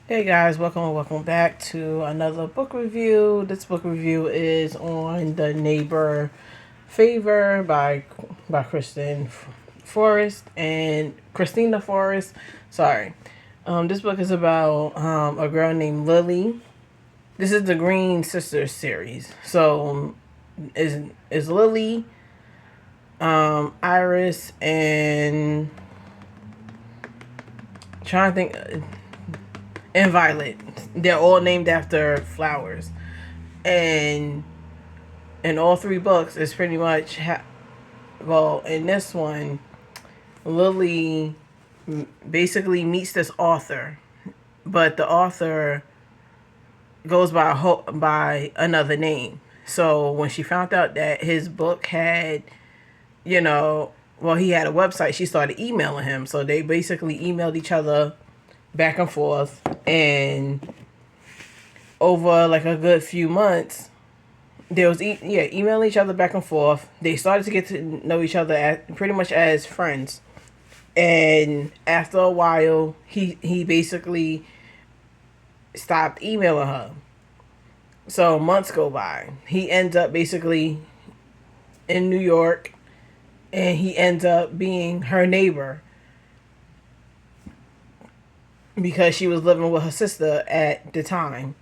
Hey guys, welcome back to another book review. This book review is on The Neighbor Favor by Kristen Forrest and Kristina Forrest. Sorry. This book is about a girl named Lily. This is the Green Sisters series. So is Lily, Iris, and trying to think, and Violet. They're all named after flowers, and in all three books, it's pretty much well. In this one, Lily basically meets this author, but the author goes by another name. So when she found out that his book had, he had a website, she started emailing him. So they basically emailed each other back and forth, and over like a good few months, there was emailing each other back and forth. They started to get to know each other pretty much as friends, and after a while, he basically stopped emailing her. So months go by. He ends up basically in New York, and he ends up being her neighbor because she was living with her sister at the time.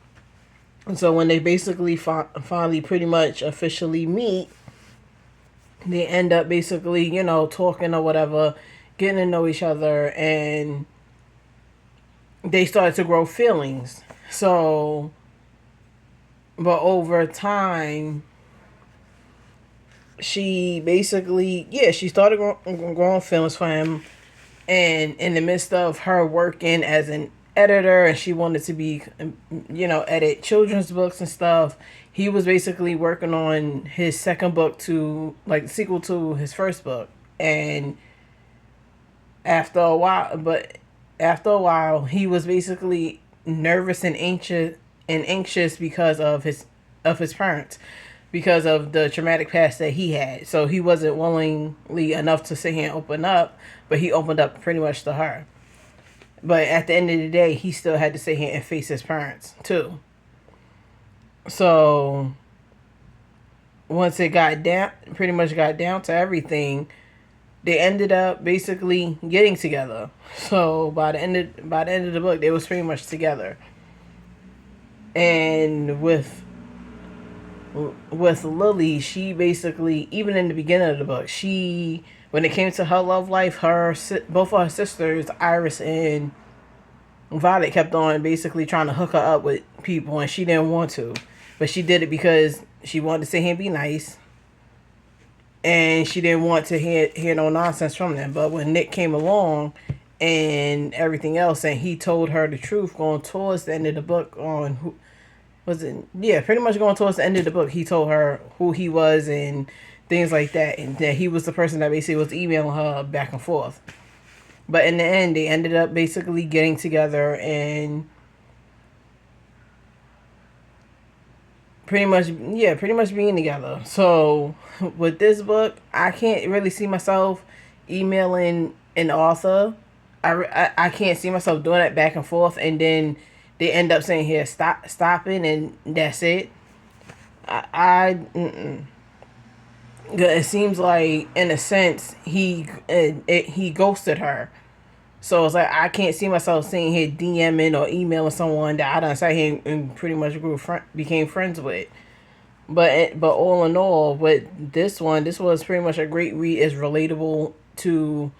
And so when they basically finally pretty much officially meet, they end up basically, talking or whatever, getting to know each other, and they started to grow feelings. So, but over time, she basically, she started growing feelings for him. And in the midst of her working as an editor, and she wanted to be, edit children's books and stuff, he was basically working on his second book, to like the sequel to his first book. And after a while, he was basically nervous and anxious because of his parents, because of the traumatic past that he had. So he wasn't willingly enough to sit here and open up, but he opened up pretty much to her. But at the end of the day, he still had to sit here and face his parents too. So once it pretty much got down to everything, they ended up basically getting together. So by the end of the book, they was pretty much together. And with Lily, she basically, even in the beginning of the book, when it came to her love life, both of her sisters, Iris and Violet, kept on basically trying to hook her up with people, and she didn't want to, but she did it because she wanted to sit here and be nice, and she didn't want to hear no nonsense from them. But when Nick came along and everything else, and he told her the truth going towards the end of the book on who was it, pretty much going towards the end of the book, he told her who he was and things like that, and that he was the person that basically was emailing her back and forth. But in the end, they ended up basically getting together and pretty much being together. So with this book, I can't really see myself emailing an author. I can't see myself doing it back and forth, and then they end up saying here stopping, and that's it. It seems like in a sense he ghosted her. So it's like I can't see myself sitting here DMing or emailing someone that I done sat here and pretty much became friends with. But all in all, with this one, this was pretty much a great read. It's relatable to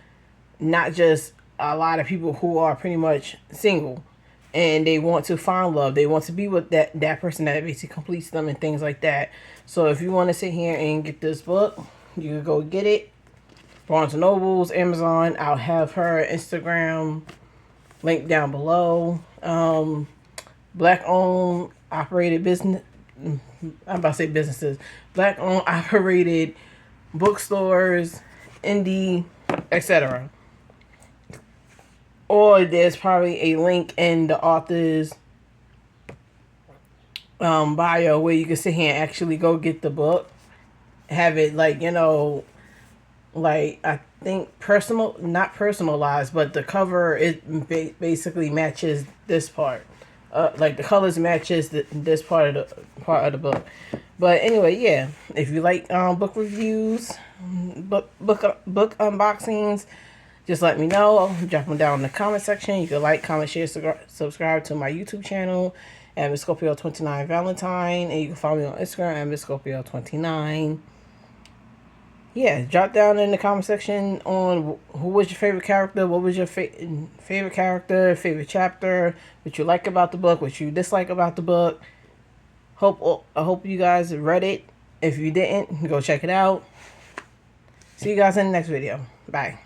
not just a lot of people who are pretty much single, and they want to find love. They want to be with that person that basically completes them and things like that. So if you want to sit here and get this book, you can go get it. Barnes& Nobles, Amazon. I'll have her Instagram link down below. Black owned operated business. I'm about to say businesses. Black owned operated bookstores, indie, etc. Or there's probably a link in the author's bio where you can sit here and actually go get the book. Have it like, like think not personalized, but the cover basically matches this part. Like the colors matches this part of the book. But anyway, yeah. If you like book reviews, book unboxings, just let me know. Drop them down in the comment section. You can like, comment, share, subscribe to my YouTube channel at Miss Scorpio 29 Valentine, and you can follow me on Instagram at Miss Scorpio 29. Yeah, drop down in the comment section on who was your favorite character, what was your favorite character, favorite chapter, what you like about the book, what you dislike about the book. I hope you guys read it. If you didn't, go check it out. See you guys in the next video. Bye.